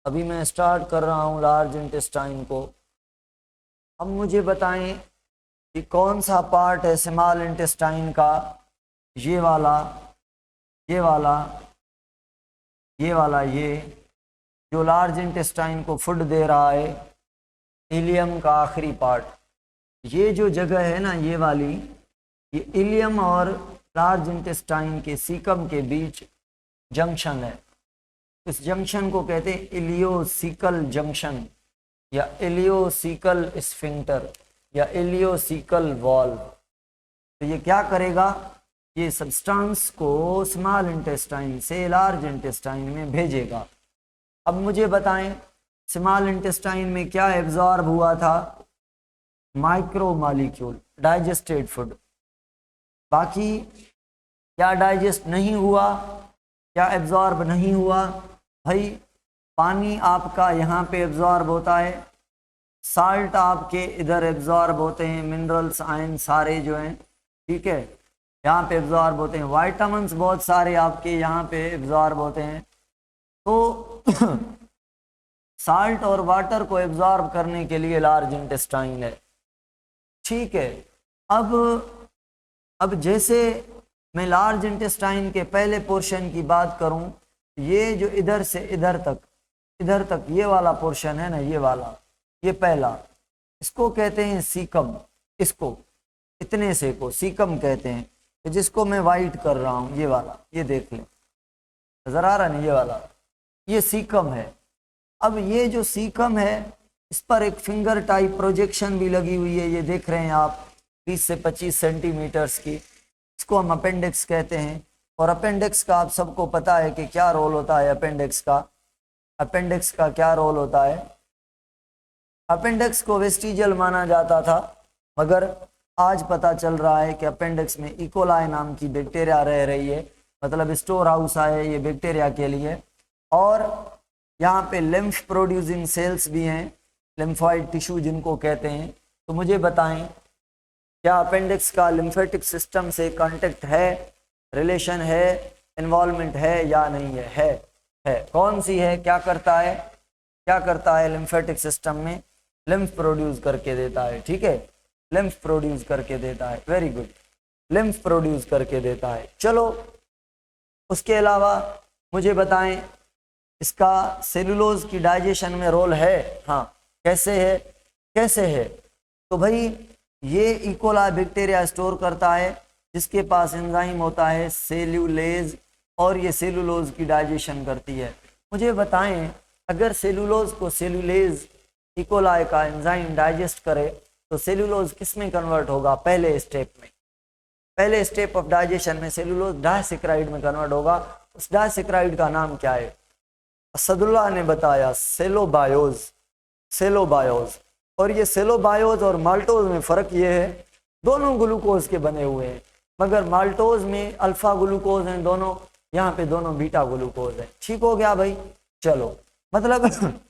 अभी मैं स्टार्ट कर रहा हूँ लार्ज इंटेस्टाइन को। अब मुझे बताएं कि कौन सा पार्ट है स्मॉल इंटेस्टाइन का। ये वाला, ये वाला, ये वाला, ये जो लार्ज इंटेस्टाइन को फूड दे रहा है, इलियम का आखिरी पार्ट। ये जो जगह है ना, ये वाली, ये इलियम और लार्ज इंटेस्टाइन के सीकम के बीच जंक्शन है। इस जंक्शन को कहते हैं इलियोसिकल जंक्शन या इलियोसिकल स्फिंक्टर या इलियोसिकल वॉल्व। तो ये क्या करेगा, ये सब्सटेंस को स्मॉल इंटेस्टाइन से लार्ज इंटेस्टाइन में भेजेगा। अब मुझे बताएं स्मॉल इंटेस्टाइन में क्या एब्जॉर्ब हुआ था, माइक्रो मॉलिक्यूल, डाइजेस्टेड फूड। बाकी क्या डाइजेस्ट नहीं हुआ, क्या एब्जॉर्ब नहीं हुआ भाई? पानी आपका यहाँ पे एब्जॉर्ब होता है, साल्ट आपके इधर एब्जॉर्ब होते हैं, मिनरल्स आयन सारे जो हैं, ठीक है, यहाँ पे एब्जॉर्ब होते हैं, वाइटामिन्स बहुत सारे आपके यहाँ पे एब्जॉर्ब होते हैं। तो साल्ट और वाटर को एब्जॉर्ब करने के लिए लार्ज इंटेस्टाइन है, ठीक है। अब जैसे मैं लार्ज इंटेस्टाइन के पहले पोर्शन की बात करूं, ये जो इधर से इधर तक ये वाला पोर्शन है ना, ये वाला, ये पहला, इसको कहते हैं सीकम। इसको, इतने से को सीकम कहते हैं, जिसको मैं वाइट कर रहा हूं, ये वाला, ये देख लें, नजर आ रहा नहीं, ये वाला, ये सीकम है। अब ये जो सीकम है, इस पर एक फिंगर टाइप प्रोजेक्शन भी लगी हुई है, ये देख रहे हैं आप, 20 से 25 सेंटीमीटर्स की। इसको हम अपेंडिक्स कहते हैं। और अपेंडिक्स का आप सबको पता है कि क्या रोल होता है अपेंडिक्स का। अपेंडिक्स का क्या रोल होता है? अपेंडिक्स को वेस्टिजियल माना जाता था, मगर आज पता चल रहा है कि अपेंडिक्स में इकोलाई नाम की बैक्टीरिया रह रही है, मतलब स्टोर हाउस है ये बैक्टीरिया के लिए। और यहाँ पे लिम्फ प्रोड्यूसिंग सेल्स भी हैं, लिम्फॉइड टिश्यू जिनको कहते हैं। तो मुझे बताएं, क्या अपेंडिक्स का लिम्फेटिक सिस्टम से कांटेक्ट है, रिलेशन है, इन्वॉल्वमेंट है या नहीं है? है। कौन सी है? क्या करता है? क्या करता है लिम्फेटिक सिस्टम में? लिम्फ प्रोड्यूस करके देता है, ठीक है, लिम्फ प्रोड्यूस करके देता है, वेरी गुड, लिम्फ प्रोड्यूस करके देता है। चलो, उसके अलावा मुझे बताएं, इसका सेलुलोज की डाइजेशन में रोल है? हाँ। कैसे है? कैसे है? तो भाई ये इकोलाई बैक्टीरिया स्टोर करता है, जिसके पास एंजाइम होता है सेल्यूलेज, और ये सेलुलोज की डाइजेशन करती है। मुझे बताएं, अगर सेलुलोज को सेल्यूलेज इकोलाई का एंजाइम डाइजेस्ट करे तो सेलुलोज किस में कन्वर्ट होगा? पहले स्टेप में, पहले स्टेप ऑफ डाइजेशन में सेलुलोज डाइसेक्राइड में कन्वर्ट होगा। उस डाइसेक्राइड का नाम क्या है? असदुल्लाह ने बताया, सेलोबायोज। सेलोबायोज। और ये सेलोबायोज और माल्टोज में फ़र्क ये है, दोनों ग्लूकोज के बने हुए हैं, मगर माल्टोज में अल्फा ग्लूकोज हैं दोनों, यहाँ पे दोनों बीटा ग्लूकोज हैं। ठीक हो गया भाई? चलो, मतलब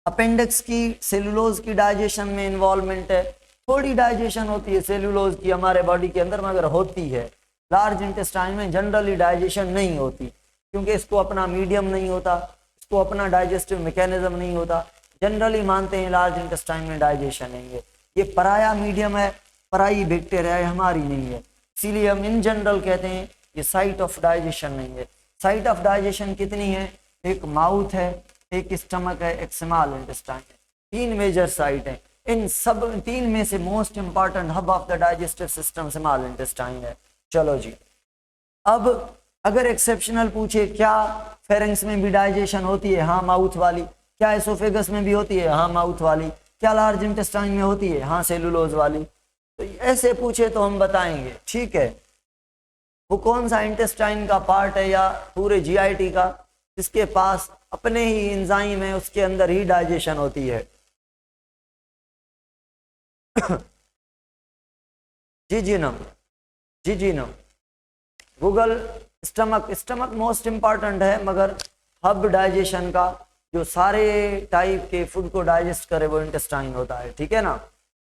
अपेंडिक्स की सेलुलोज की डाइजेशन में इन्वॉल्वमेंट है। थोड़ी डाइजेशन होती है सेलुलोज की हमारे बॉडी के अंदर, मगर होती है। लार्ज इंटेस्टाइन में जनरली डाइजेशन नहीं होती, क्योंकि इसको अपना मीडियम नहीं होता, इसको अपना डाइजेस्टिव मैकेनिज्म नहीं होता। जनरली मानते हैं लार्ज इंटेस्टाइन में डाइजेशन नहीं है, ये पराया मीडियम है, पराई बैक्टीरिया है, हमारी नहीं है। इसीलिए हम इन जनरल कहते हैं ये साइट ऑफ डाइजेशन नहीं है। साइट ऑफ डाइजेशन कितनी है? एक माउथ है, एक स्टमक है, एक स्मॉल इंटेस्टाइन है। 3 मेजर साइट है। इन सब 3 में से most important hub of the digestive system small intestine है। चलो जी, अब अगर एक्सेप्शनल पूछे, क्या फेरेंक्स में भी डाइजेशन होती है? हाँ, माउथ वाली। क्या एसोफेगस में भी होती है? हाँ, माउथ वाली। क्या लार्ज इंटेस्टाइन में होती है? हाँ, सेलुलोज वाली। तो ऐसे पूछे तो हम बताएंगे, ठीक है। वो कौन सा इंटेस्टाइन का पार्ट है या पूरे जीआईटी का, जिसके पास अपने ही एंजाइम है, उसके अंदर ही डाइजेशन होती है? जी जी नम, जी जी नम, Google. Stomach, stomach most important है, मगर हब डाइजेशन का जो सारे टाइप के फूड को डाइजेस्ट करे वो इंटेस्टाइन होता है, ठीक है ना।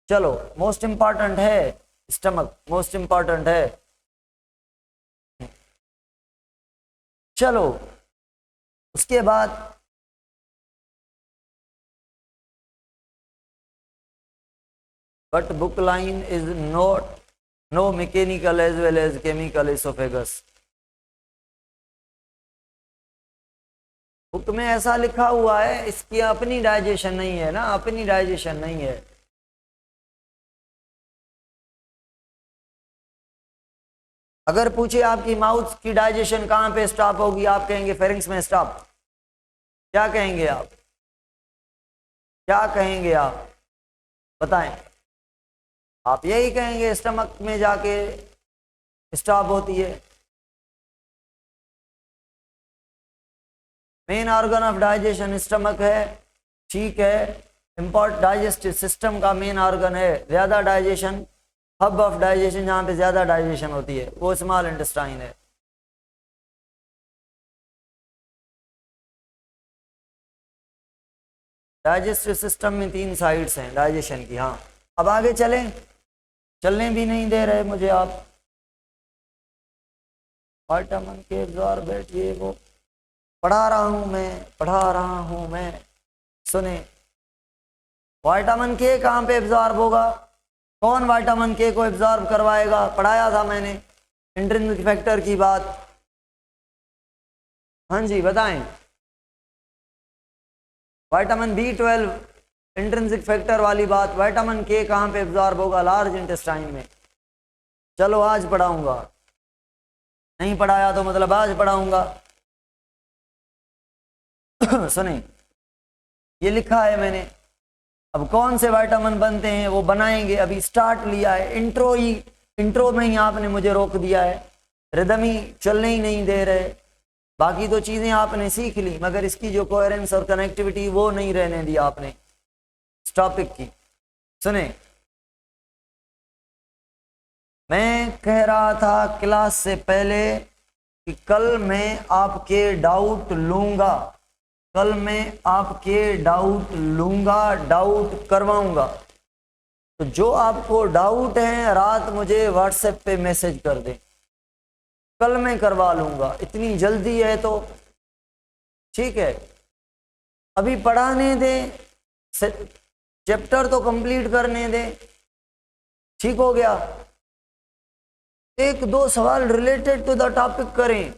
चलो, मोस्ट इंपॉर्टेंट है स्टमक, मोस्ट इंपॉर्टेंट है। चलो, उसके बाद but book line is not no mechanical as well as chemical esophagus. Book में ऐसा लिखा हुआ है, इसकी अपनी डाइजेशन नहीं है ना, अपनी डाइजेशन नहीं है। अगर पूछे आपकी माउथ की डाइजेशन कहाँ पे स्टॉप होगी, आप कहेंगे फेरिंग्स में स्टॉप। क्या कहेंगे आप, क्या कहेंगे आप बताएं? आप यही कहेंगे स्टमक में जाके स्टॉप होती है। Main organ of digestion stomach है, ठीक है। इम्पोर्ट डाइजेस्टिव सिस्टम का मेन ऑर्गन है। ज्यादा डाइजेशन, हब ऑफ डाइजेशन जहाँ पे ज्यादा डाइजेशन होती है वो स्मॉल इंटेस्टाइन है। डाइजेस्टिव सिस्टम में 3 साइड्स हैं डाइजेशन की। हाँ, अब आगे चलें, चलने भी नहीं दे रहे मुझे आप। विटामिन के एब्जॉर्बेट, ये वो पढ़ा रहा हूं मैं। सुने, विटामिन के कहाँ पे एब्जॉर्ब होगा? कौन विटामिन के को एब्जॉर्ब करवाएगा? पढ़ाया था मैंने इंट्रिंसिक फैक्टर की बात। हाँ जी बताएं। विटामिन B12 इंट्रिंसिक फैक्टर वाली बात। विटामिन के कहाँ पे एब्जॉर्ब होगा? लार्ज इंटेस्टाइन में। चलो आज पढ़ाऊंगा, नहीं पढ़ाया तो मतलब आज पढ़ाऊंगा। सुने, ये लिखा है मैंने। अब कौन से विटामिन बनते हैं वो बनाएंगे, अभी स्टार्ट लिया है। इंट्रो में ही आपने मुझे रोक दिया है, रिदम ही चलने ही नहीं दे रहे। बाकी तो चीजें आपने सीख ली, मगर इसकी जो कोहेरेंस और कनेक्टिविटी वो नहीं रहने दी आपने इस टॉपिक की। सुने, मैं कह रहा था क्लास से पहले कि कल मैं आपके डाउट लूंगा, कल मैं आपके डाउट लूंगा, डाउट करवाऊंगा। तो जो आपको डाउट है रात मुझे व्हाट्सएप पे मैसेज कर दें, कल मैं करवा लूंगा। इतनी जल्दी है तो ठीक है, अभी पढ़ाने दें, चैप्टर तो कंप्लीट करने दें। ठीक हो गया? 1-2 सवाल रिलेटेड टू द टॉपिक करें।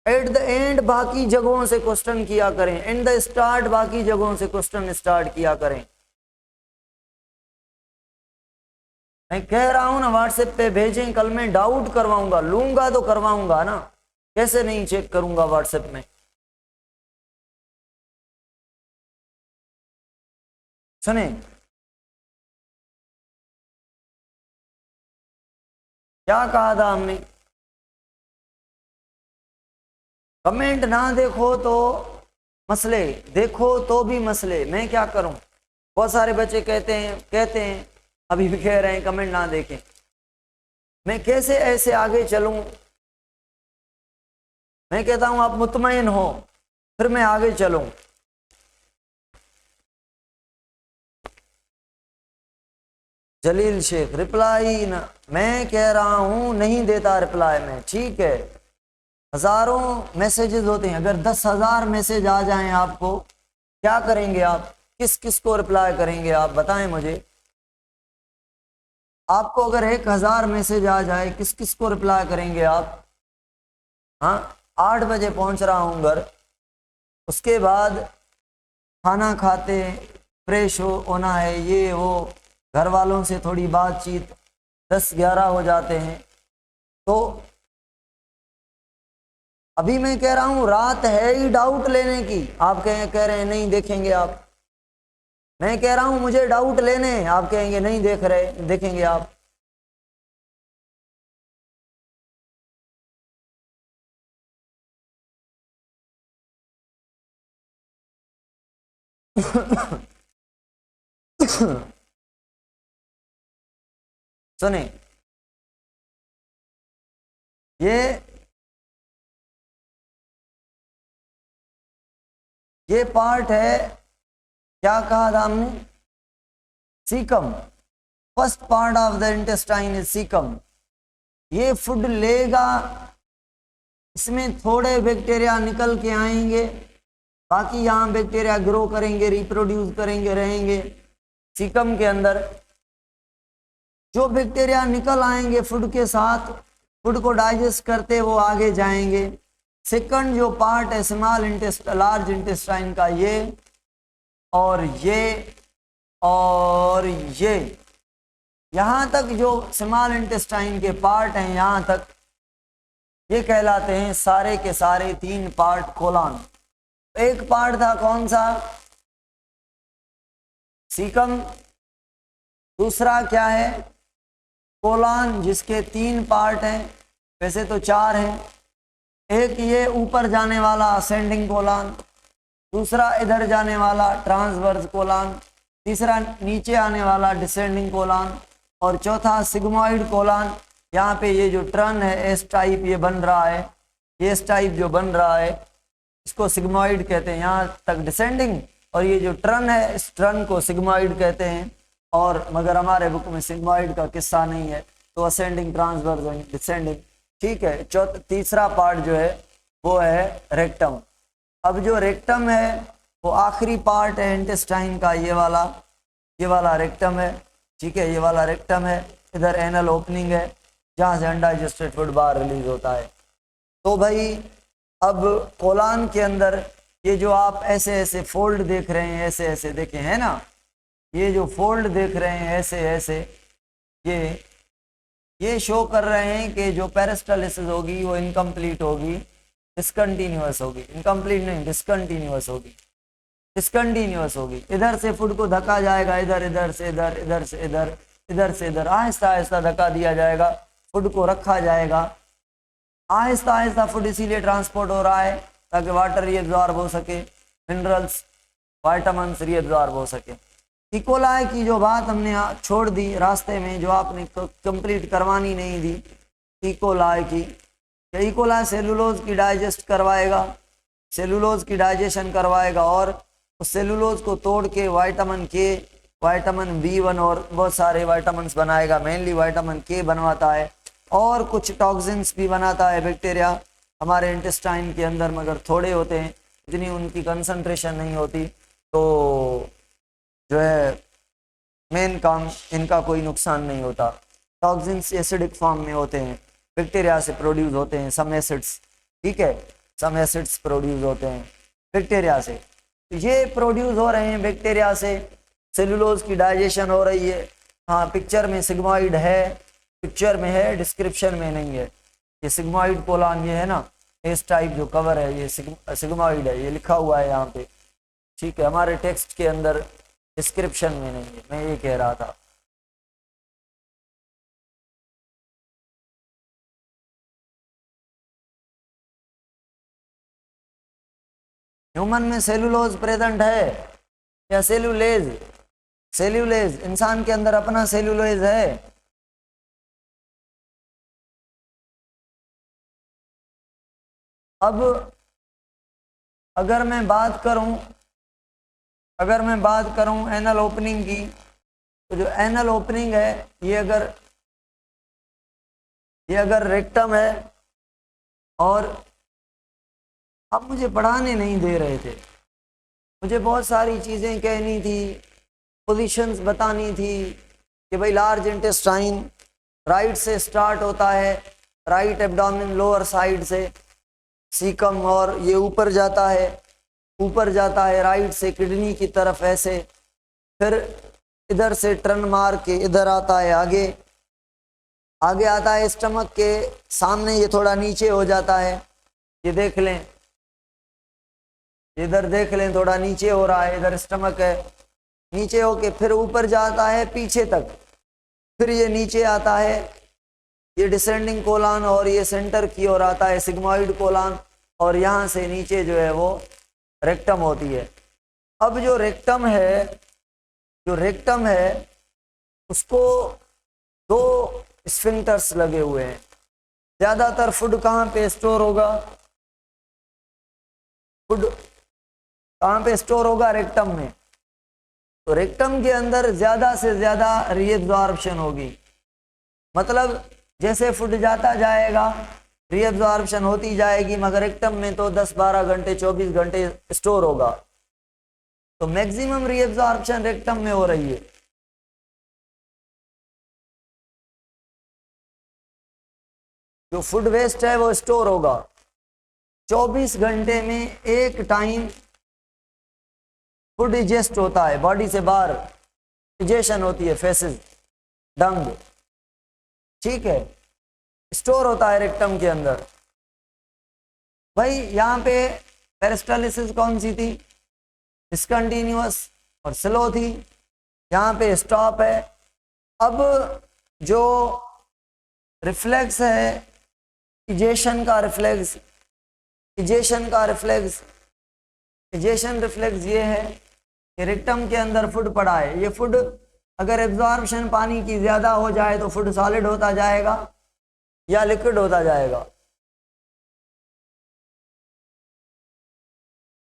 एट द एंड बाकी जगहों से क्वेश्चन किया करें, एंड द स्टार्ट बाकी जगहों से क्वेश्चन स्टार्ट किया करें। मैं कह रहा हूं ना, व्हाट्सएप पे भेजें, कल मैं डाउट करवाऊंगा। लूंगा तो करवाऊंगा ना, कैसे नहीं चेक करूंगा व्हाट्सएप में। सुने, क्या कहा था हमने? कमेंट ना देखो तो मसले, देखो तो भी मसले। मैं क्या करूं? बहुत सारे बच्चे कहते हैं अभी भी कह रहे हैं कमेंट ना देखें। मैं कैसे ऐसे आगे चलूं? मैं कहता हूं आप मुतमईन हो, फिर मैं आगे चलूं। जलील शेख, रिप्लाई ना, मैं कह रहा हूं नहीं देता रिप्लाई में, ठीक है। हजारों मैसेजेस होते हैं, अगर 10,000 मैसेज आ जाएं आपको, क्या करेंगे आप? किस किस को रिप्लाई करेंगे आप बताएं मुझे। आपको अगर 1,000 मैसेज आ जाए, किस किस को रिप्लाई करेंगे आप? हाँ, 8 बजे पहुंच रहा हूँ घर, उसके बाद खाना खाते, फ्रेश होना है, ये वो, घर वालों से थोड़ी बातचीत, 10-11 हो जाते हैं। तो अभी मैं कह रहा हूं रात है ही डाउट लेने की, आप कह रहे हैं नहीं देखेंगे आप। मैं कह रहा हूं मुझे डाउट लेने, आप कहेंगे नहीं देखेंगे आप। सुने, ये पार्ट है, क्या कहा था हमने? Caecum. First part of the intestine is caecum. ये फूड लेगा, इसमें थोड़े बैक्टीरिया निकल के आएंगे, बाकी यहाँ बैक्टीरिया ग्रो करेंगे, रिप्रोड्यूस करेंगे, रहेंगे सीकम के अंदर। जो बैक्टीरिया निकल आएंगे फूड के साथ, फूड को डाइजेस्ट करते वो आगे जाएंगे। सेकंड जो पार्ट है स्मॉल इंटेस्टाइन लार्ज इंटेस्टाइन का, ये और ये और ये, यहाँ तक जो स्मॉल इंटेस्टाइन के पार्ट हैं यहाँ तक, ये कहलाते हैं सारे के सारे 3 पार्ट कोलन। एक पार्ट था कौन सा, सीकम। दूसरा क्या है, कोलन, जिसके 3 पार्ट हैं, वैसे तो 4 हैं। एक ये ऊपर जाने वाला असेंडिंग कोलन, दूसरा इधर जाने वाला ट्रांसवर्स कोलन, तीसरा नीचे आने वाला डिसेंडिंग कोलन, और चौथा सिग्मोइड कोलन। यहाँ पे ये जो ट्रन है एस टाइप ये बन रहा है, ये एस टाइप जो बन रहा है इसको सिग्मोइड कहते हैं, यहाँ तक डिसेंडिंग, और ये जो ट्रन है इस ट्रन को सिग्मोइड कहते हैं। और मगर हमारे बुक में सिग्मोइड का किस्सा नहीं है, तो असेंडिंग ट्रांसवर्स डिसेंडिंग, ठीक है। तीसरा पार्ट जो है वो है रेक्टम। अब जो रेक्टम है वो आखिरी पार्ट है इंटेस्टाइन का, ये वाला रेक्टम है, ठीक है, ये वाला रेक्टम है। इधर एनल ओपनिंग है जहाँ से अनडाइजेस्टेड फूड बाहर रिलीज होता है। तो भाई अब कोलान के अंदर ये जो आप ऐसे ऐसे फोल्ड देख रहे हैं, ऐसे ऐसे देखे हैं ना, ये जो फोल्ड देख रहे हैं ऐसे ऐसे, ये शो कर रहे हैं कि जो पेरिस्टालिसिस होगी वो इनकम्प्लीट होगी, डिसकंटिन्यूअस होगी। इनकम्प्लीट नहीं, डिसकंटिन्यूअस होगी, डिसकंटिन्यूअस होगी। इधर से फूड को धक्का जाएगा, इधर, इधर से इधर, इधर से इधर, इधर से इधर, आहिस्ता आहिस्ता धक्का दिया जाएगा, फूड को रखा जाएगा, आहिस्ता आहिस्ता फूड इसीलिए ट्रांसपोर्ट हो रहा है ताकि वाटर रीअब्जॉर्ब हो सके, मिनरल्स वाइटामिन्स रीअब्जॉर्ब हो सके। इकोलाई की जो बात हमने छोड़ दी रास्ते में, जो आपने कंप्लीट करवानी नहीं दी इकोलाई की, इकोलाई सेलुलोज की डाइजेस्ट करवाएगा, सेलुलोज की डाइजेशन करवाएगा, और उस सेलुलोज को तोड़ के विटामिन के, विटामिन B1 और बहुत सारे विटामिन्स बनाएगा। मेनली विटामिन के बनवाता है, और कुछ टॉक्सिन्स भी बनाता है बैक्टीरिया हमारे इंटेस्टाइन के अंदर, मगर थोड़े होते हैं, इतनी उनकी कंसंट्रेशन नहीं होती, तो जो है मेन काम इनका कोई नुकसान नहीं होता। टॉक्सिन्स एसिडिक फॉर्म में होते हैं, बैक्टीरिया से प्रोड्यूस होते हैं, सम एसिड्स, ठीक है, सम एसिड्स प्रोड्यूस होते हैं बैक्टीरिया से। ये प्रोड्यूस हो रहे हैं बैक्टीरिया से, सेलुलोज की डाइजेशन हो रही है। हाँ, पिक्चर में सिग्मोइड है, पिक्चर में है, डिस्क्रिप्शन में नहीं है। ये सिग्मोइड कोलन ये है ना, इस टाइप जो कवर है ये सिग्मोइड है, ये लिखा हुआ है यहाँ पे, ठीक है, हमारे टेक्स्ट के अंदर डिस्क्रिप्शन में नहीं है, मैं ये कह रहा था। ह्यूमन में सेलुलोज प्रेजेंट है या सेलुलेज? सेलुलेज, इंसान के अंदर अपना सेलुलोज है। अब अगर मैं बात करूं एनल ओपनिंग की, तो जो एनल ओपनिंग है ये अगर रेक्टम है, और अब मुझे पढ़ाने नहीं दे रहे थे, मुझे बहुत सारी चीज़ें कहनी थी, पोजीशंस बतानी थी कि भाई लार्ज इंटेस्टाइन राइट से स्टार्ट होता है, राइट एब्डोमेन लोअर साइड से सीकम, और ये ऊपर जाता है राइट से किडनी की तरफ ऐसे, फिर इधर से टर्न मार के इधर आता है, आगे आता है स्टमक के सामने, ये थोड़ा नीचे हो जाता है, ये देख लें, इधर देख लें थोड़ा नीचे हो रहा है, इधर स्टमक है, नीचे होके फिर ऊपर जाता है पीछे तक, फिर ये नीचे आता है, ये डिसेंडिंग कोलन, और ये सेंटर की ओर आता है सिग्मोइड कोलन, और यहाँ से नीचे जो है वो रेक्टम होती है। अब जो रेक्टम है उसको 2 स्फिंक्टर्स लगे हुए हैं। ज़्यादातर फूड कहाँ पे स्टोर होगा? फूड कहाँ पे स्टोर होगा? रेक्टम में। तो रेक्टम के अंदर ज़्यादा से ज़्यादा रीअब्जॉर्प्शन होगी, मतलब जैसे फूड जाता जाएगा रीअब्जॉर्प्शन होती जाएगी, मगर रेक्टम में तो 10-12 घंटे 24 घंटे स्टोर होगा, तो मैक्सिमम रीअब्जॉर्प्शन रेक्टम में हो रही है। जो फूड वेस्ट है वो स्टोर होगा। 24 घंटे में एक टाइम फूड इजेस्ट होता है, बॉडी से बाहर इजेशन होती है, फेसेस, डंग, ठीक है, स्टोर होता है रेक्टम के अंदर। भाई यहाँ पे पेरिस्टालिसिस कौन सी थी? डिसकंटिन्यूअस और स्लो थी, यहाँ पे स्टॉप है। अब जो रिफ्लेक्स है, इजेशन का रिफ्लेक्स, इजेशन रिफ्लेक्स ये है कि रेक्टम के अंदर फूड पड़ा है, ये फूड अगर एब्जॉर्प्शन पानी की ज़्यादा हो जाए तो फूड सॉलिड होता जाएगा या लिक्विड होता जाएगा।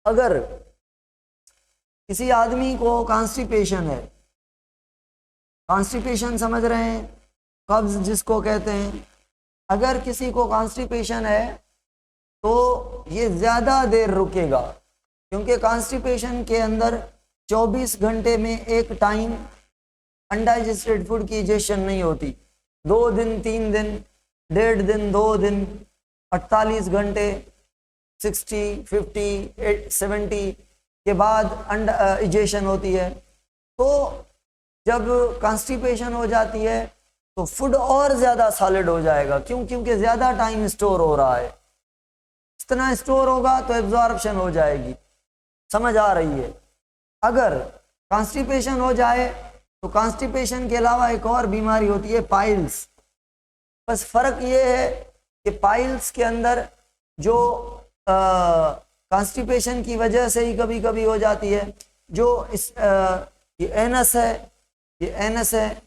अगर किसी आदमी को कॉन्स्टिपेशन है, कॉन्स्टिपेशन समझ रहे हैं, कब्ज जिसको कहते हैं, अगर किसी को कॉन्स्टिपेशन है तो ये ज़्यादा देर रुकेगा, क्योंकि कॉन्स्टिपेशन के अंदर 24 घंटे में एक टाइम अनडाइजेस्टेड फूड की इजेशन नहीं होती। 2 दिन, 3 दिन, 1.5 दिन, 2 दिन, 48 घंटे, 60, 50, 70 के बाद इजेशन होती है। तो जब कॉन्स्टिपेशन हो जाती है तो फूड और ज़्यादा सॉलिड हो जाएगा, क्योंकि ज़्यादा टाइम स्टोर हो रहा है। जितना स्टोर होगा तो एब्जॉर्प्शन हो जाएगी। समझ आ रही है? अगर कॉन्स्टिपेशन हो जाए तो कॉन्स्टिपेशन के अलावा एक और बीमारी होती है, पाइल्स। बस फर्क ये है कि पाइल्स के अंदर जो कॉन्स्टिपेशन की वजह से ही कभी कभी हो जाती है, जो ये एनस है, ये एनस है,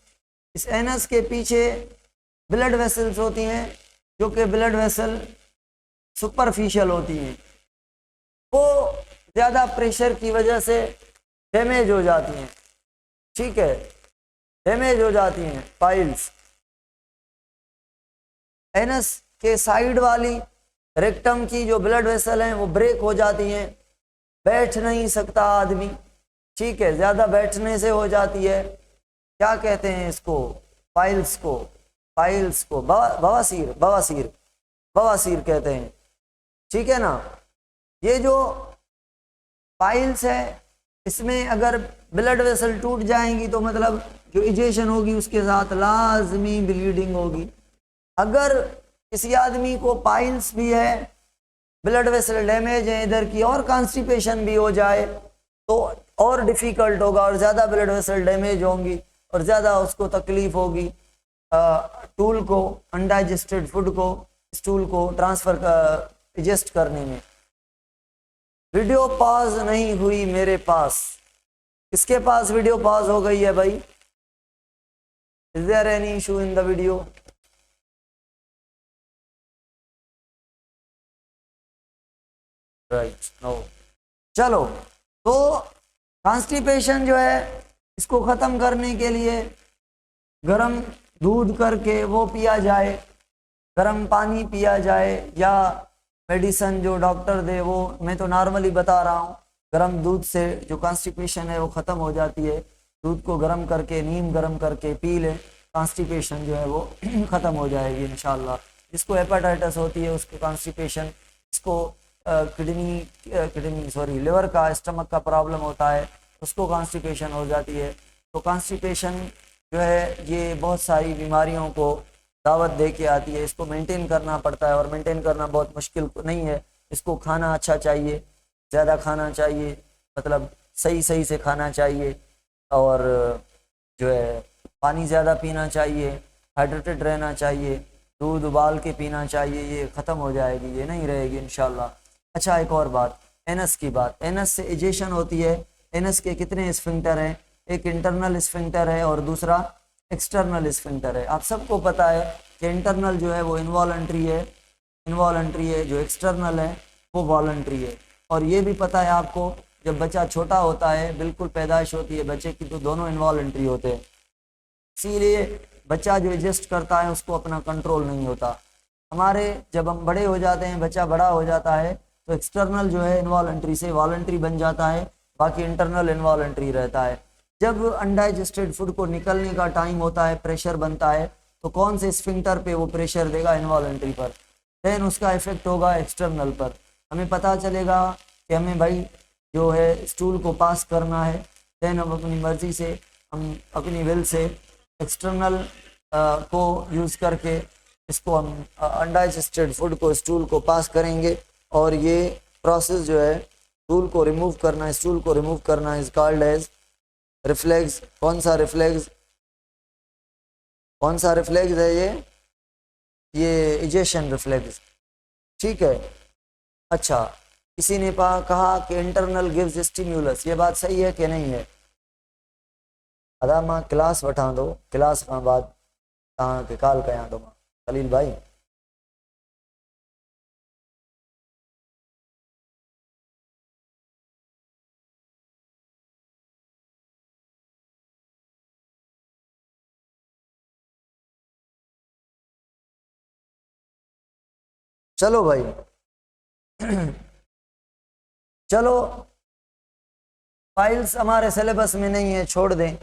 इस एनस के पीछे ब्लड वेसल्स होती हैं, जो कि ब्लड वेसल सुपरफिशियल होती हैं, वो ज़्यादा प्रेशर की वजह से डैमेज हो जाती हैं, ठीक है, डैमेज हो जाती हैं पाइल्स। एनस के साइड वाली रेक्टम की जो ब्लड वेसल हैं वो ब्रेक हो जाती हैं, बैठ नहीं सकता आदमी, ठीक है, ज़्यादा बैठने से हो जाती है। क्या कहते हैं इसको? पाइल्स को, पाइल्स को बवासीर, बवासीर, बवासीर कहते हैं, ठीक है ना। ये जो पाइल्स है, इसमें अगर ब्लड वेसल टूट जाएंगी तो मतलब जो इजेशन होगी उसके साथ लाजमी ब्लीडिंग होगी। अगर किसी आदमी को पाइल्स भी है, ब्लड वेसल डैमेज है इधर की, और कॉन्स्टिपेशन भी हो जाए तो और डिफ़िकल्ट होगा, और ज़्यादा ब्लड वेसल डैमेज होंगी और ज़्यादा उसको तकलीफ़ होगी टूल को, अनडाइजेस्टेड फूड को, स्टूल को ट्रांसफ़र एडजस्ट करने में। वीडियो पॉज नहीं हुई मेरे पास, किसके पास वीडियो पॉज हो गई है भाई? Is there any issue in the video? Right, no. चलो, तो कॉन्स्टिपेशन जो है इसको ख़त्म करने के लिए गरम दूध करके वो पिया जाए, गरम पानी पिया जाए, या मेडिसन जो डॉक्टर दे वो, मैं तो नॉर्मली बता रहा हूँ, गरम दूध से जो कॉन्स्टिपेशन है वो ख़त्म हो जाती है। दूध को गरम करके, नीम गरम करके पी ले, कॉन्स्टिपेशन जो है वो ख़त्म हो जाएगी इंशाल्लाह। जिसको हेपेटाइटिस होती है उसको कॉन्स्टिपेशन, इसको किडनी लिवर का, स्टमक का प्रॉब्लम होता है, उसको कॉन्स्टिपेशन हो जाती है। तो कॉन्स्टिपेशन जो है ये बहुत सारी बीमारियों को दावत दे के आती है, इसको मेंटेन करना पड़ता है, और मेंटेन करना बहुत मुश्किल नहीं है। इसको खाना अच्छा चाहिए, ज़्यादा खाना चाहिए, मतलब सही सही से खाना चाहिए, और जो है पानी ज़्यादा पीना चाहिए, हाइड्रेटेड रहना चाहिए, दूध उबाल के पीना चाहिए, ये ख़त्म हो जाएगी, ये नहीं रहेगी इंशाल्लाह। अच्छा, एक और बात, एनस की बात। एनस से इजेशन होती है। एनस के कितने स्फिंक्टर हैं? एक इंटरनल स्फिंक्टर है और दूसरा एक्सटर्नल स्फिंक्टर है। आप सबको पता है कि इंटरनल जो है वो इनवॉलंटरी है, जो एक्सटर्नल है वो वॉलंटरी है। और ये भी पता है आपको, जब बच्चा छोटा होता है, बिल्कुल पैदाइश होती है बच्चे की, तो दोनों इनवॉलंटरी होते हैं। इसीलिए बच्चा जो एडजस्ट करता है उसको अपना कंट्रोल नहीं होता। हमारे जब हम बड़े हो जाते हैं, बच्चा बड़ा हो जाता है, तो एक्सटर्नल जो है इनवॉलंटरी से वॉलंटरी बन जाता है, बाकी इंटरनल इनवॉलंटरी रहता है। जब अनडाइजेस्टेड फूड को निकलने का टाइम होता है, प्रेशर बनता है, तो कौन से स्फिंक्टर पे वो प्रेशर देगा, इनवॉलंटरी पर। देन उसका इफेक्ट होगा एक्सटर्नल पर, हमें पता चलेगा कि हमें भाई जो है स्टूल को पास करना है। देन हम अपनी मर्जी से, हम अपनी विल से एक्सटर्नल को यूज़ करके इसको हम अनडाइजेस्टेड फूड को, स्टूल को पास करेंगे। और ये प्रोसेस जो है स्टूल को रिमूव करना, स्टूल को रिमूव करना इज कॉल्ड एज रिफ्लेक्स। कौन सा रिफ्लेक्स, कौन सा रिफ्लेक्स है ये इजेशन रिफ्लेक्स, ठीक है। अच्छा, किसी ने कहा कि इंटरनल गिव्स स्टिम्युलस, ये बात सही है कि नहीं है? अदा मां क्लास वठा दो, क्लास का बाद तव्हांखे कॉल कयां थो मां, खलील भाई। चलो भाई चलो, फाइल्स हमारे सिलेबस में नहीं है, छोड़ दें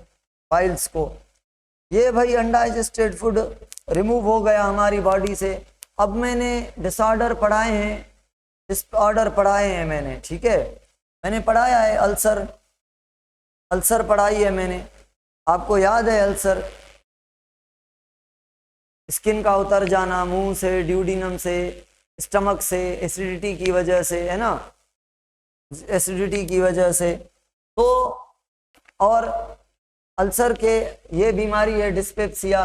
फाइल्स को। ये भाई अनडाइजेस्टेड फूड रिमूव हो गया हमारी बॉडी से। अब मैंने डिसऑर्डर पढ़ाए हैं, डिसऑर्डर पढ़ाए हैं मैंने, ठीक है। मैंने पढ़ाया है अल्सर, अल्सर पढ़ाई है मैंने, आपको याद है अल्सर, स्किन का उतर जाना मुंह से, ड्यूडिनम से, स्टमक से, एसिडिटी की वजह से, है ना, एसिडिटी की वजह से। तो और अल्सर के ये बीमारी है डिस्पेप्सिया।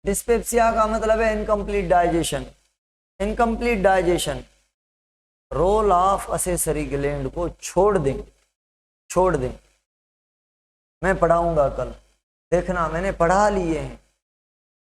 डिस्पेप्सिया का मतलब है incomplete digestion. Incomplete digestion, role of accessory gland को छोड़ दें, छोड़ दें। मैं पढ़ाऊंगा कल, देखना, मैंने पढ़ा लिए हैं।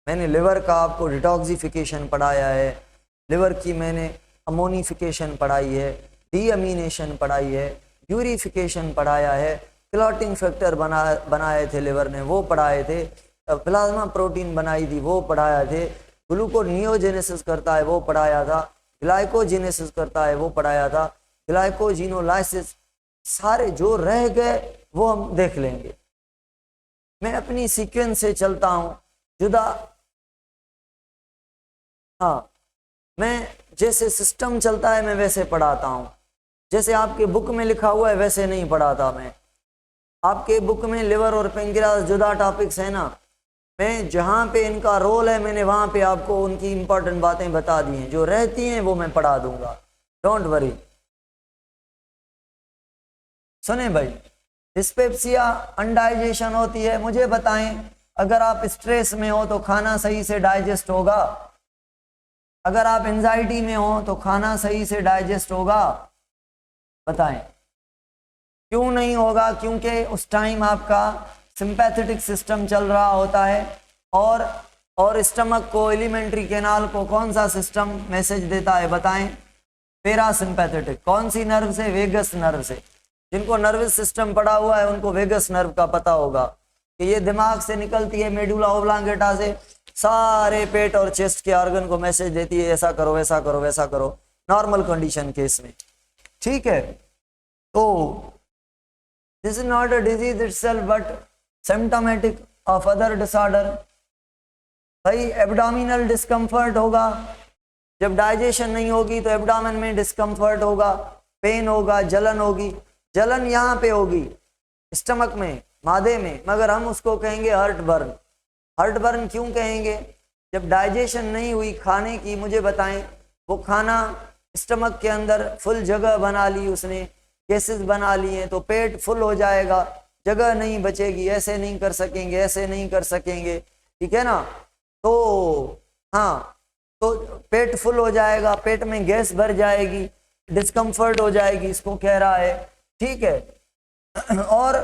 मैंने लिवर का आपको डिटॉक्सिफिकेशन पढ़ाया है, लिवर की मैंने अमोनिफिकेशन पढ़ाई है, डीअमीनेशन पढ़ाई है, यूरिफिकेशन पढ़ाया है, क्लॉटिंग फैक्टर बनाए थे लिवर ने, वो पढ़ाए थे, प्लाज्मा प्रोटीन बनाई थी, वो पढ़ाया थे, ग्लूकोनियोजेनेसिस करता है वो पढ़ाया था, ग्लाइकोजेनेसिस करता है वो पढ़ाया था, ग्लाइकोजिनोलाइसिस, सारे जो रह गए वो हम देख लेंगे। मैं अपनी सीक्वेंस से चलता हूँ, जुदा, हाँ, मैं जैसे सिस्टम चलता है मैं वैसे पढ़ाता हूँ। जैसे आपके बुक में लिखा हुआ है वैसे नहीं पढ़ाता मैं। आपके बुक में लिवर और पेंक्रियास जुदा टॉपिक्स है ना, मैं जहाँ पे इनका रोल है मैंने वहाँ पे आपको उनकी इंपॉर्टेंट बातें बता दी हैं, जो रहती हैं वो मैं पढ़ा दूंगा, डोंट वरी। सुने भाई, डिस्पेप्सिया अनडाइजेशन होती है। मुझे बताएं, अगर आप स्ट्रेस में हो तो खाना सही से डाइजेस्ट होगा? अगर आप एंजाइटी में हो तो खाना सही से डाइजेस्ट होगा? बताएं क्यों नहीं होगा? क्योंकि उस टाइम आपका सिंपैथेटिक सिस्टम चल रहा होता है और स्टमक को, एलिमेंट्री कैनाल को कौन सा सिस्टम मैसेज देता है? बताएं, पैरासिम्पैथेटिक। कौन सी नर्व से? वेगस नर्व से। जिनको नर्वस सिस्टम पढ़ा हुआ है उनको वेगस नर्व का पता होगा कि ये दिमाग से निकलती है, मेडुला ओब्लांगेटा से सारे पेट और चेस्ट के ऑर्गन को मैसेज देती है, ऐसा करो, वैसा करो, वैसा करो, नॉर्मल कंडीशन केस में, ठीक है। तो this is not a disease itself but symptomatic of other disorder. भाई एब्डोमिनल डिस्कम्फर्ट होगा, जब डाइजेशन नहीं होगी तो एब्डोमेन में डिस्कम्फर्ट होगा, पेन होगा, जलन होगी। जलन यहाँ पे होगी स्टमक में, मादे में, मगर हम उसको कहेंगे हर्ट बर्न। हर्ट बर्न क्यों कहेंगे? जब डाइजेशन नहीं हुई खाने की, मुझे बताएं, वो खाना स्टमक के अंदर फुल जगह बना ली उसने, गैसेस बना लिए, तो पेट फुल हो जाएगा, जगह नहीं बचेगी, ऐसे नहीं कर सकेंगे, ऐसे नहीं कर सकेंगे, ठीक है ना। तो हाँ, तो पेट फुल हो जाएगा, पेट में गैस भर जाएगी, डिस्कम्फर्ट हो जाएगी, इसको कह रहा है, ठीक है। और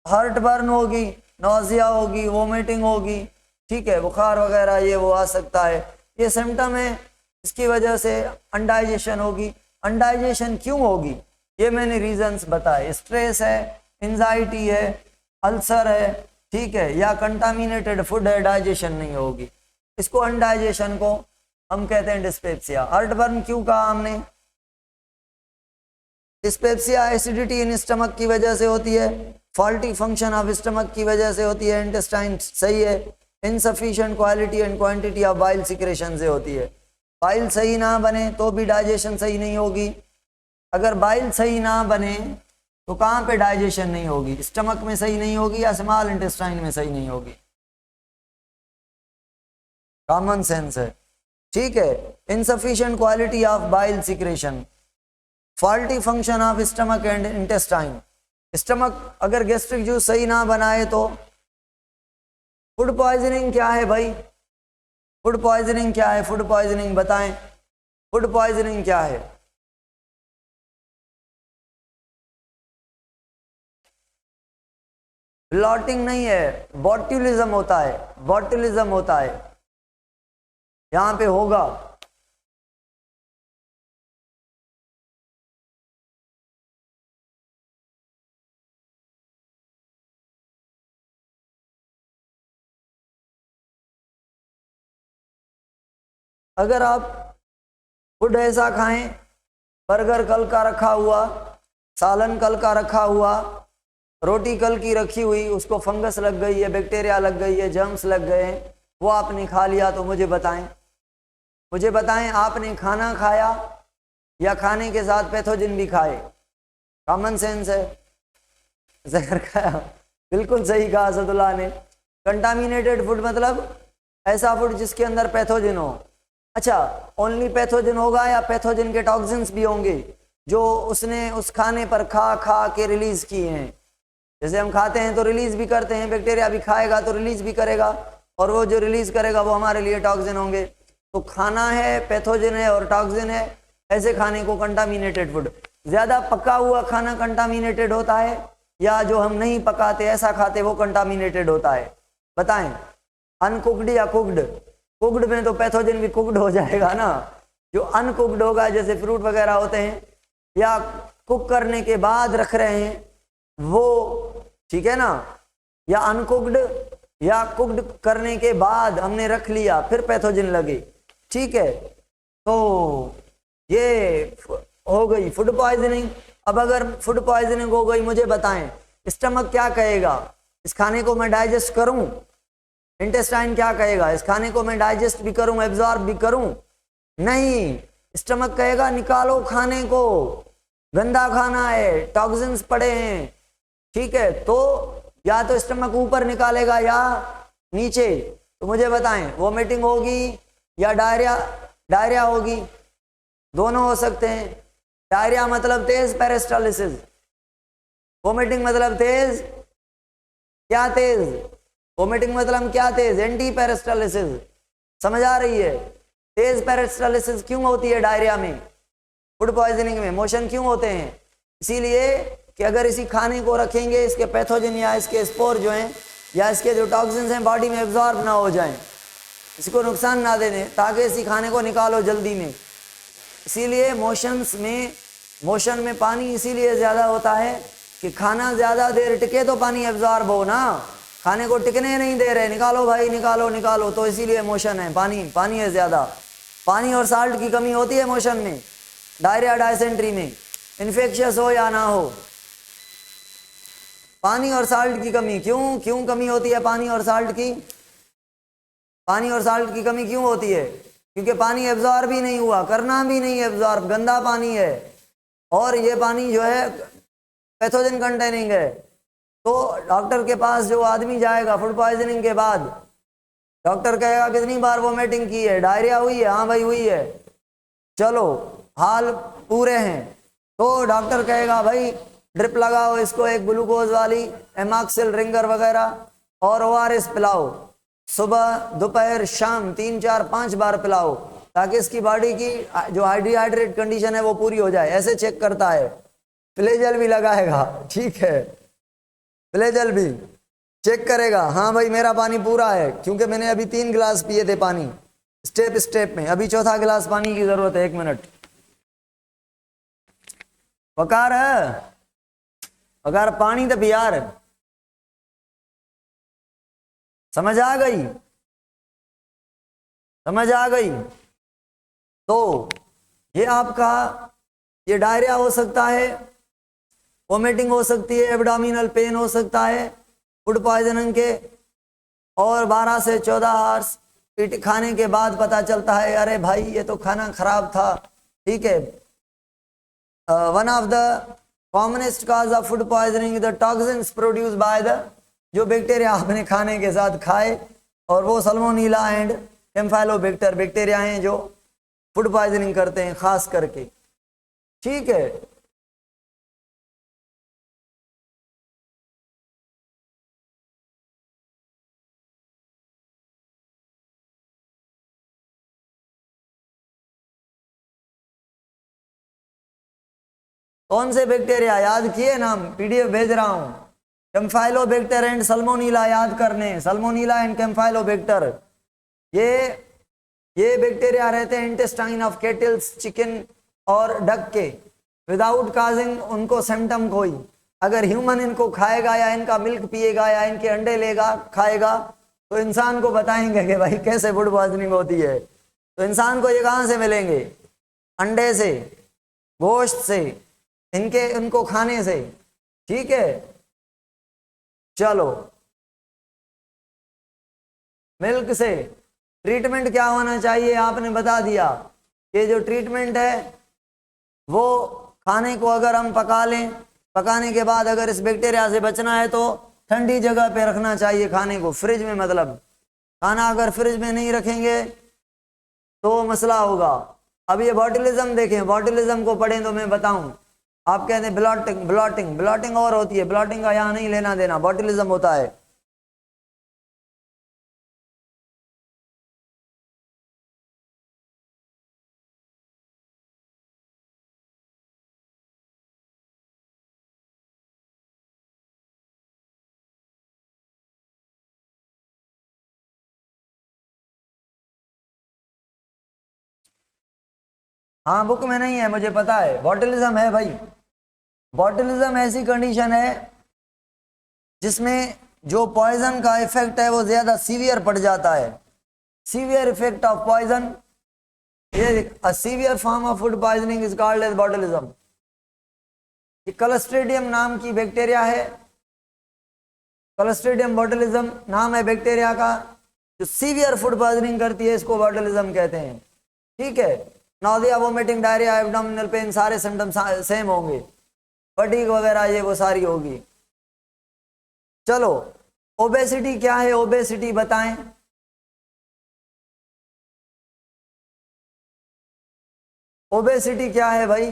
हार्ट बर्न होगी, नौजिया होगी, वोमिटिंग होगी, ठीक है, बुखार वगैरह ये वो आ सकता है, ये सिम्टम है। इसकी वजह से अनडाइजेशन होगी। अनडाइजेशन क्यों होगी ये मैंने रीजंस बताए, स्ट्रेस है, एंजाइटी है, अल्सर है, ठीक है, या कंटामिनेटेड फूड है, डाइजेशन नहीं होगी, इसको अनडाइजेशन को हम कहते हैं डिस्पेप्सिया। हार्ट बर्न क्यों कहा हमने? डिस्पेप्सिया एसिडिटी इन स्टमक की वजह से होती है, फॉल्टी फंक्शन ऑफ स्टमक की वजह से होती है, इंटेस्टाइन सही है, insufficient quality and quantity of bile secretion से होती है। बाइल सही ना बने तो भी डाइजेशन सही नहीं होगी। अगर बाइल सही ना बने तो कहाँ पे डाइजेशन नहीं होगी? स्टमक में सही नहीं होगी या स्मॉल इंटेस्टाइन में सही नहीं होगी? कॉमन सेंस है, ठीक है। Insufficient quality of bile secretion, faulty function of stomach and intestine. Stomach अगर गैस्ट्रिक जूस सही ना बनाए तो फूड पॉइजनिंग क्या है भाई? फूड पॉइजनिंग क्या है? फूड पॉइजनिंग बताएं, फूड पॉइजनिंग क्या है? ब्लॉटिंग नहीं है, बॉट्यूलिज्म होता है, बॉट्यूलिज्म होता है। यहां पे होगा अगर आप फूड ऐसा खाएं, बर्गर कल का रखा हुआ, सालन कल का रखा हुआ, रोटी कल की रखी हुई, उसको फंगस लग गई है, बैक्टीरिया लग गई है, जर्म्स लग गए हैं, वो आपने खा लिया, तो मुझे बताएं, मुझे बताएं आपने खाना खाया या खाने के साथ पैथोजन भी खाए? कॉमन सेंस है, जहर खाया, बिल्कुल सही कहा असदुल्लाह ने। कंटामिनेटेड फूड मतलब ऐसा फूड जिसके अंदर पैथोजन हो। अच्छा, ओनली पैथोजन होगा या पैथोजन के टॉक्सिन्स भी होंगे जो उसने उस खाने पर खा खा के रिलीज किए हैं? जैसे हम खाते हैं तो रिलीज भी करते हैं, बैक्टीरिया भी खाएगा तो रिलीज भी करेगा, और वो जो रिलीज करेगा वो हमारे लिए टॉक्सिन होंगे। तो खाना है, पैथोजन है और टॉक्सिन है, ऐसे खाने को कंटामिनेटेड फूड। ज्यादा पका हुआ खाना कंटामिनेटेड होता है या जो हम नहीं पकाते ऐसा खाते वो कंटामिनेटेड होता है? बताएं, अनकुक्ड या कुक्ड? कुक्ड में तो पैथोजन भी कुक्ड हो जाएगा ना। जो अनकुक्ड होगा, जैसे फ्रूट वगैरह होते हैं, या कुक करने के बाद रख रहे हैं वो, ठीक है ना, या अनकुक्ड या कुक्ड करने के बाद हमने रख लिया फिर पैथोजन लगे, ठीक है। तो ये हो गई फूड पॉइजनिंग। अब अगर फूड पॉइजनिंग हो गई, मुझे बताएं स्टमक क्या कहेगा? इस खाने को मैं डाइजेस्ट करूं? इंटेस्टाइन क्या कहेगा? इस खाने को मैं डाइजेस्ट भी करूं, एब्जॉर्ब भी करूं? नहीं, स्टमक कहेगा निकालो खाने को, गंदा खाना है, टॉक्सिन्स पड़े हैं, ठीक है। तो या तो स्टमक ऊपर निकालेगा या नीचे। तो मुझे बताएं, वोमिटिंग होगी या डायरिया? डायरिया होगी, दोनों हो सकते हैं। डायरिया मतलब तेज पेरिस्टालिसिस, वोमिटिंग मतलब तेज, क्या तेज? वोमिटिंग मतलब क्या तेज? Anti peristalsis. समझ आ रही है? तेज पेरिस्टालिसिस क्यों होती है डायरिया में, फूड पॉइजनिंग में? मोशन क्यों होते हैं? इसीलिए कि अगर इसी खाने को रखेंगे, इसके पैथोजन या इसके स्पोर जो हैं या इसके जो टॉक्सिन्स हैं बॉडी में एब्जॉर्ब ना हो जाएं, इसको नुकसान ना देने, ताकि इसी खाने को निकालो जल्दी में। इसीलिए मोशन में पानी इसीलिए ज़्यादा होता है कि खाना ज़्यादा देर टिके तो पानी एब्जॉर्ब हो ना। खाने को टिकने नहीं दे रहे, निकालो भाई निकालो निकालो, तो इसीलिए मोशन है, पानी है ज़्यादा। पानी और साल्ट की कमी होती है मोशन में, डायरिया डायसेंट्री में, इन्फेक्शियस हो या ना हो। पानी और साल्ट की कमी क्यों कमी होती है? पानी और साल्ट की कमी क्यों होती है? क्योंकि पानी एब्जॉर्ब ही नहीं हुआ, करना भी नहीं एब्जॉर्ब, गंदा पानी है, और ये पानी जो है पैथोजन कंटेनिंग है। तो डॉक्टर के पास जो आदमी जाएगा फूड पॉइजनिंग के बाद, डॉक्टर कहेगा कितनी बार वोमिटिंग की है, डायरिया हुई है? हाँ भाई हुई है, चलो हाल पूरे हैं। तो डॉक्टर कहेगा भाई ड्रिप लगाओ इसको, एक ग्लूकोज वाली, एमॉक्सिल रिंगर वगैरह, और ORS पिलाओ, सुबह दोपहर शाम 3 4 5 बार पिलाओ, ताकि इसकी बॉडी की जो डिहाइड्रेट कंडीशन है वो पूरी हो जाए। ऐसे चेक करता है। फ्लेजल भी लगाएगा, ठीक है, फ्लेजल भी चेक करेगा, हाँ भाई मेरा पानी पूरा है, क्योंकि मैंने अभी 3 गिलास पिए थे पानी, स्टेप में, अभी चौथा गिलास पानी की जरूरत है, 1 मिनट। पकार है, अगर पानी तो यार, समझ आ गई? समझ आ गई? तो ये आपका ये डायरिया हो सकता है, वोमिटिंग हो सकती है, एब्डोमिनल पेन हो सकता है फूड पॉइजनिंग के, और 12 से 14 आवर्स खाने के बाद पता चलता है अरे भाई ये तो खाना खराब था। ठीक है, one of the commonest cause of food poisoning the toxins produce by the, जो बैक्टीरिया आपने खाने के साथ खाए, और वो सल्मोनेला एंड कैम्फाइलोबैक्टर बैक्टीरिया हैं जो फूड पॉइजनिंग करते हैं खास करके। ठीक है, कौन से बैक्टीरिया याद किए नाम, पीडीएफ भेज रहा हूं। कैम्फाइलोबैक्टर एंड सल्मोनेला याद करने, सल्मोनेला एंड कैम्फाइलोबैक्टर, ये बैक्टीरिया रहते हैं इंटेस्टाइन ऑफ केटल्स, चिकन और डक के, विदाउट काजिंग उनको सिम्टम कोई। अगर ह्यूमन इनको खाएगा या इनका मिल्क पिएगा या इनके अंडे लेगा खाएगा तो इंसान को बताएंगे कि भाई कैसे फूड पॉइजनिंग होती है। तो इंसान को ये कहाँ से मिलेंगे, अंडे से, गोश्त से, इनको खाने से। ठीक है, चलो मिल्क से ट्रीटमेंट क्या होना चाहिए आपने बता दिया। ये जो ट्रीटमेंट है वो खाने को अगर हम पका लें, पकाने के बाद अगर इस बैक्टीरिया से बचना है तो ठंडी जगह पे रखना चाहिए खाने को, फ्रिज में, मतलब खाना अगर फ्रिज में नहीं रखेंगे तो मसला होगा। अब ये बॉटुलिज्म देखें, बॉटुलिज्म को पढ़ें तो मैं बताऊं। आप कहते हैं ब्लॉटिंग, ब्लॉटिंग, ब्लॉटिंग और होती है, ब्लॉटिंग का यहाँ नहीं लेना देना, बॉटुलिज्म होता है। हाँ बुक में नहीं है मुझे पता है, बॉटुलिज्म है भाई। बॉटुलिज्म ऐसी कंडीशन है जिसमें जो पॉइजन का इफेक्ट है वो ज्यादा सीवियर पड़ जाता है। सीवियर इफेक्ट ऑफ पॉइजन, ये a severe form of food poisoning is called as botulism. ये क्लस्ट्रीडियम नाम की बैक्टीरिया है, क्लस्ट्रीडियम बॉटुलिज्म नाम है बैक्टीरिया का, जो सीवियर फूड पॉइजनिंग करती है, इसको बॉटुलिज्म कहते हैं। ठीक है, nausea, vomiting, diarrhoea, abdominal pain, सारे सिम्टम सेम होंगे, फटीग वगैरह ये वो सारी होगी। चलो ओबेसिटी क्या है, ओबेसिटी बताएं। ओबेसिटी क्या है भाई,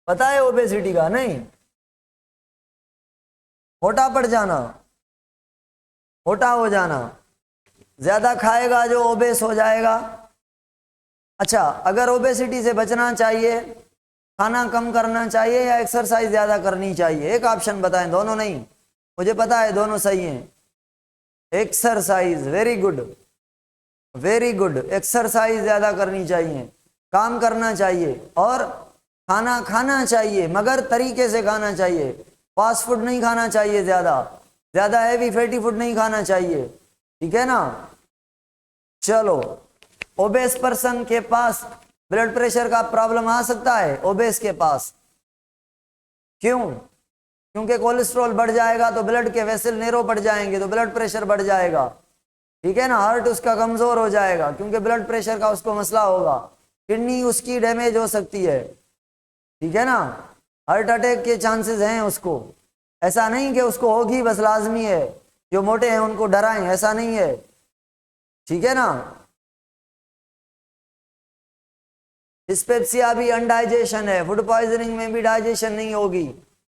पता है ओबेसिटी का? नहीं, मोटा पड़ जाना, मोटा हो जाना, ज्यादा खाएगा जो ओबेस हो जाएगा। अच्छा, अगर ओबेसिटी से बचना चाहिए, खाना कम करना चाहिए या एक्सरसाइज ज्यादा करनी चाहिए? एक ऑप्शन बताएं, दोनों नहीं, मुझे पता है दोनों सही हैं। Exercise, very good, very good, exercise ज्यादा करनी चाहिए, काम करना चाहिए और खाना खाना चाहिए, मगर तरीके से खाना चाहिए। फास्ट फूड नहीं खाना चाहिए, ज्यादा हैवी फैटी फूड नहीं खाना चाहिए। ठीक है ना। चलो, ओबेस पर्सन के पास ब्लड प्रेशर का प्रॉब्लम आ सकता है, ओबेस के पास। क्यों? क्योंकि कोलेस्ट्रॉल बढ़ जाएगा तो ब्लड के वेसल नैरो पड़ जाएंगे तो ब्लड प्रेशर बढ़ जाएगा। ठीक है ना, हार्ट उसका कमजोर हो जाएगा क्योंकि ब्लड प्रेशर का उसको मसला होगा। किडनी उसकी डैमेज हो सकती है। ठीक है ना, हार्ट अटैक के चांसेस हैं उसको। ऐसा नहीं कि उसको होगी बस लाजमी है, जो मोटे हैं उनको डराएं, ऐसा नहीं है। ठीक है ना। डिस्पेप्सिया भी अनडाइजेशन है, फूड पॉइजनिंग में भी डाइजेशन नहीं होगी,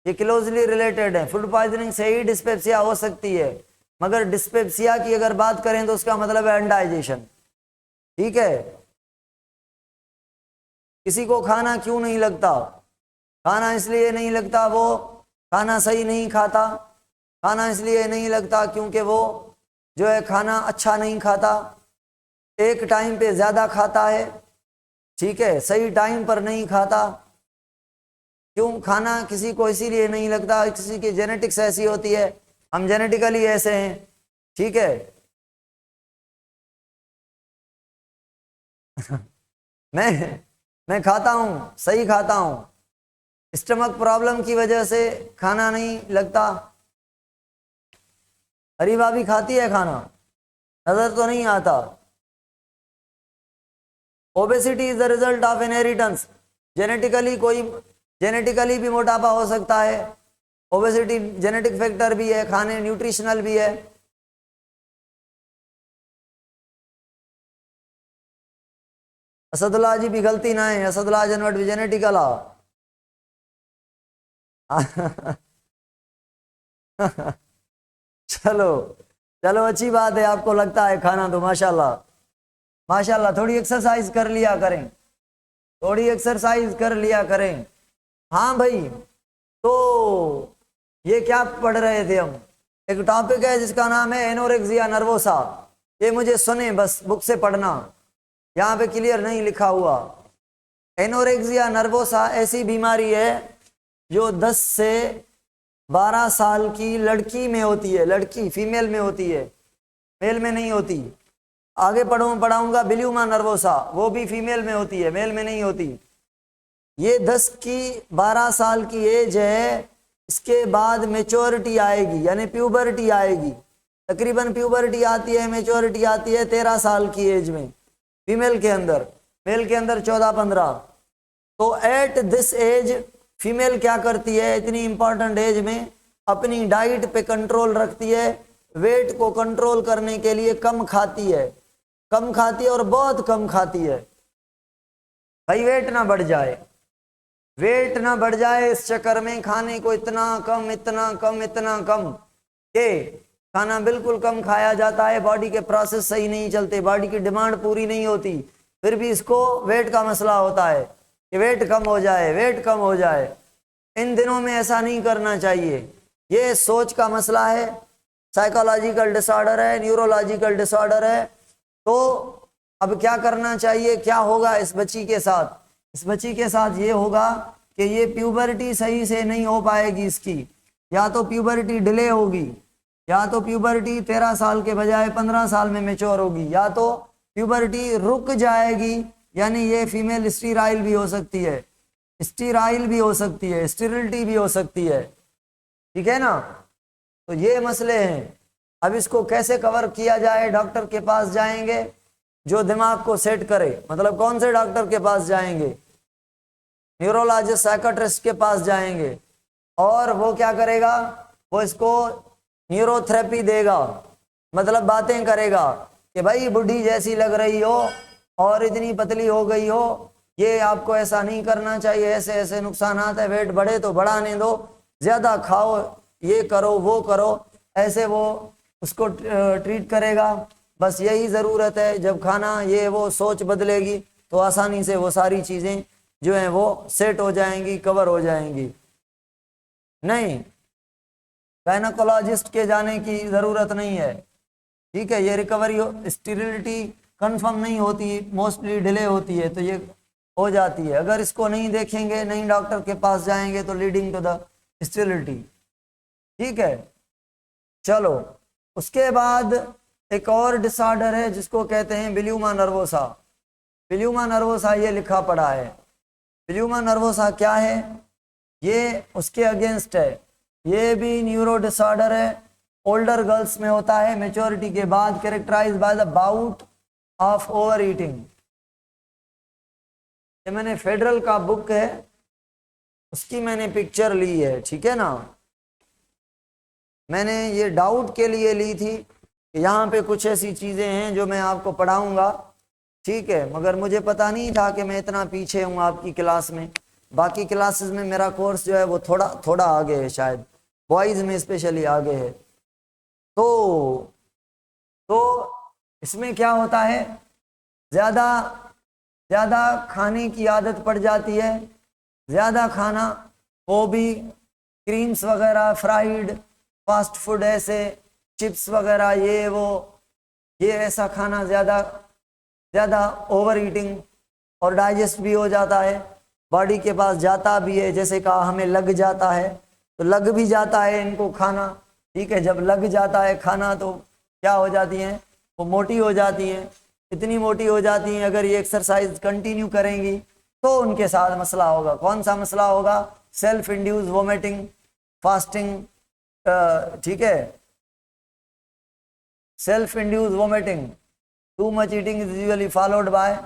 ये क्लोजली रिलेटेड है। फूड पॉइजनिंग से ही डिस्पेप्सिया हो सकती है, मगर डिस्पेप्सिया की अगर बात करें तो उसका मतलब है अनडाइजेशन। ठीक है। किसी को खाना क्यों नहीं लगता? खाना इसलिए नहीं लगता, वो खाना सही नहीं खाता। खाना इसलिए नहीं लगता क्योंकि वो जो है खाना अच्छा नहीं खाता, एक टाइम पे ज़्यादा खाता है। ठीक है, सही टाइम पर नहीं खाता। क्यों खाना किसी को इसीलिए नहीं लगता, किसी की जेनेटिक्स ऐसी होती है, हम जेनेटिकली ऐसे हैं। ठीक है मैं खाता हूँ, सही खाता हूँ, स्टमक प्रॉब्लम की वजह से खाना नहीं लगता। हरी भाभी खाती है खाना? नजर तो नहीं आता। Obesity is the result of inheritance. Genetically भी मोटापा हो सकता है। ओबेसिटी जेनेटिक फैक्टर भी है, खाने न्यूट्रिशनल भी है। असदुल्ला जी भी गलती ना है, असदुल्ला जनवट भी जेनेटिकल आ। चलो चलो, अच्छी बात है, आपको लगता है खाना तो माशाल्लाह माशाल्लाह। थोड़ी एक्सरसाइज कर लिया करें, थोड़ी एक्सरसाइज कर लिया करें। हाँ भाई, तो ये क्या पढ़ रहे थे हम? एक टॉपिक है जिसका नाम है एनोरेक्सिया नर्वोसा। ये मुझे सुने, बस बुक से पढ़ना, यहाँ पे क्लियर नहीं लिखा हुआ। एनोरेक्सिया नर्वोसा ऐसी बीमारी है जो 10 से 12 साल की लड़की में होती है, लड़की फीमेल में होती है, मेल में नहीं होती। आगे पढ़ाऊंगा बिल्यूमा नर्वोसा, वो भी फीमेल में होती है, मेल में नहीं होती। ये 10 की 12 साल की एज है, इसके बाद मेच्योरिटी आएगी, यानी प्यूबर्टी आएगी। तकरीबन प्यूबर्टी आती है, मेच्योरिटी आती है 13 साल की एज में फीमेल के अंदर, मेल के अंदर 14-15। तो एट दिस एज फीमेल क्या करती है, इतनी इंपॉर्टेंट एज में अपनी डाइट पे कंट्रोल रखती है। वेट को कंट्रोल करने के लिए कम खाती है, कम खाती है और बहुत कम खाती है। भाई वेट ना बढ़ जाए, वेट ना बढ़ जाए, इस चक्कर में खाने को इतना कम इतना कम इतना कम के खाना बिल्कुल कम खाया जाता है। बॉडी के प्रोसेस सही नहीं चलते, बॉडी की डिमांड पूरी नहीं होती, फिर भी इसको वेट का मसला होता है कि वेट कम हो जाए, वेट कम हो जाए। इन दिनों में ऐसा नहीं करना चाहिए, ये सोच का मसला है, साइकोलॉजिकल डिसऑर्डर है, न्यूरोलॉजिकल डिसऑर्डर है। तो अब क्या करना चाहिए, क्या होगा इस बच्ची के साथ? इस बच्ची के साथ ये होगा कि ये प्यूबर्टी सही से नहीं हो पाएगी इसकी, या तो प्यूबर्टी डिले होगी, या तो प्यूबर्टी 13 साल के बजाय 15 साल में मेच्योर होगी, या तो प्यूबर्टी रुक जाएगी, यानी ये फीमेल स्टीराइल भी हो सकती है, स्टीराइल भी हो सकती है, स्टीरिलिटी भी हो सकती है। ठीक है ना? तो ये मसले हैं। अब इसको कैसे कवर किया जाए? डॉक्टर के पास जाएंगे जो दिमाग को सेट करे। मतलब कौन से डॉक्टर के पास जाएंगे? न्यूरोलॉजिस्ट, साइकाट्रिस्ट के पास जाएंगे, और वो क्या करेगा, वो इसको न्यूरोथेरेपी देगा, मतलब बातें करेगा कि भाई बुढ़ी जैसी लग रही हो और इतनी पतली हो गई हो, ये आपको ऐसा नहीं करना चाहिए, ऐसे ऐसे नुकसानात है, वेट बढ़े तो बढ़ाने दो, ज़्यादा खाओ, ये करो वो करो, ऐसे वो उसको ट्रीट करेगा। बस यही ज़रूरत है। जब खाना ये वो सोच बदलेगी तो आसानी से वो सारी चीज़ें जो हैं वो सेट हो जाएंगी, कवर हो जाएंगी। नहीं, गायनोकोलॉजिस्ट के जाने की ज़रूरत नहीं है। ठीक है, ये रिकवरी स्टेरिलिटी कंफर्म नहीं होती, मोस्टली डिले होती है, तो ये हो जाती है। अगर इसको नहीं देखेंगे, नहीं डॉक्टर के पास जाएंगे, तो लीडिंग टू द स्टेरिलिटी। ठीक है, चलो उसके बाद एक और डिसऑर्डर है जिसको कहते हैं बिल्यूमा नर्वोसा। बिल्यूमा नर्वोसा ये लिखा पड़ा है। बिल्यूमा नर्वोसा क्या है? ये उसके अगेंस्ट है। ये भी न्यूरो डिसऑर्डर है, ओल्डर गर्ल्स में होता है, मेच्योरिटी के बाद, characterize by the bout of over eating. ये मैंने फेडरल का बुक है, उसकी मैंने पिक्चर ली है। ठीक है ना? मैंने ये डाउट के लिए ली थी कि यहाँ पे कुछ ऐसी चीज़ें हैं जो मैं आपको पढ़ाऊँगा। ठीक है, मगर मुझे पता नहीं था कि मैं इतना पीछे हूँ आपकी क्लास में। बाकी क्लासेस में मेरा कोर्स जो है वो थोड़ा थोड़ा आगे है, शायद बॉयज़ में स्पेशली आगे है। तो इसमें क्या होता है, ज़्यादा खाने की आदत पड़ जाती है। ज़्यादा खाना, वो भी क्रीम्स वगैरह, फ्राइड फास्ट फूड, ऐसे चिप्स वगैरह, ये ऐसा खाना ज़्यादा ओवर ईटिंग, और डाइजेस्ट भी हो जाता है, बॉडी के पास जाता भी है। जैसे कहा हमें लग जाता है, तो लग भी जाता है इनको खाना। ठीक है, जब लग जाता है खाना तो क्या हो जाती हैं, वो मोटी हो जाती हैं। इतनी मोटी हो जाती हैं, अगर ये एक्सरसाइज कंटिन्यू करेंगी तो उनके साथ मसला होगा। कौन सा मसला होगा? Self induce vomiting, fasting. ठीक है, self induce vomiting, too much eating is usually followed by,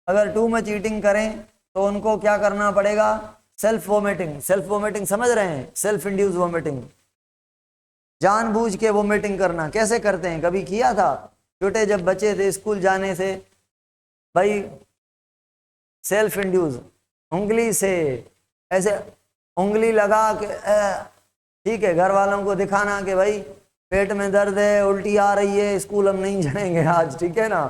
अगर टू मच ईटिंग करें तो उनको क्या करना पड़ेगा, सेल्फ वोमिटिंग। सेल्फ वोमिटिंग समझ रहे हैं, सेल्फ इंड्यूस वोमिटिंग, जानबूझ के वोमिटिंग करना। कैसे करते हैं, कभी किया था छोटे जब बच्चे थे स्कूल जाने से, भाई सेल्फ इंड्यूस, उंगली से ऐसे उंगली लगा के ठीक है, घर वालों को दिखाना कि भाई पेट में दर्द है, उल्टी आ रही है, स्कूल हम नहीं जाएंगे आज, ठीक है ना।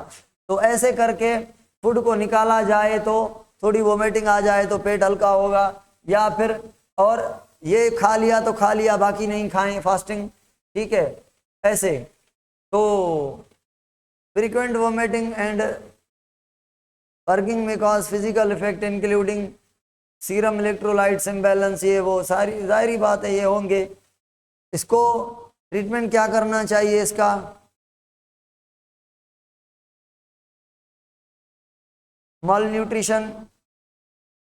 तो ऐसे करके फूड को निकाला जाए तो थोड़ी वोमिटिंग आ जाए तो पेट हल्का होगा, या फिर और ये खा लिया तो खा लिया, बाकी नहीं खाएं, फास्टिंग, ठीक है। ऐसे तो फ्रीक्वेंट वोमिटिंग एंड वर्किंग में cause physical effect including serum electrolytes imbalance, ये वो सारी जाहिर बात है ये होंगे। इसको ट्रीटमेंट क्या करना चाहिए इसका, malnutrition,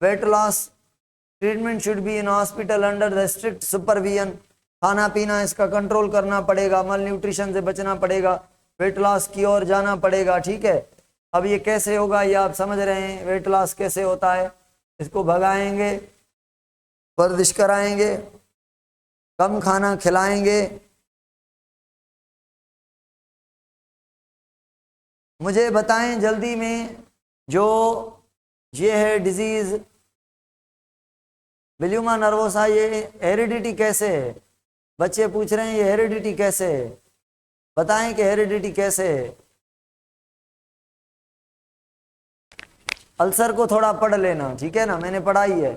weight loss, treatment should be in hospital under the strict supervision, खाना पीना इसका कंट्रोल करना पड़ेगा, माल न्यूट्रिशन से बचना पड़ेगा, वेट लॉस की ओर जाना पड़ेगा, ठीक है। अब ये कैसे होगा ये आप समझ रहे हैं, वेट लॉस कैसे होता है, इसको भगाएंगे, वर्जिश कराएंगे, कम खाना खिलाएंगे। मुझे बताएं जल्दी में, जो ये है डिजीज विल्यूमा नर्वोसा, ये हेरिडिटी कैसे है, बच्चे पूछ रहे हैं ये हेरिडिटी कैसे है, बताएं कि हेरिडिटी कैसे है। अल्सर को थोड़ा पढ़ लेना, ठीक है ना, मैंने पढ़ाई है।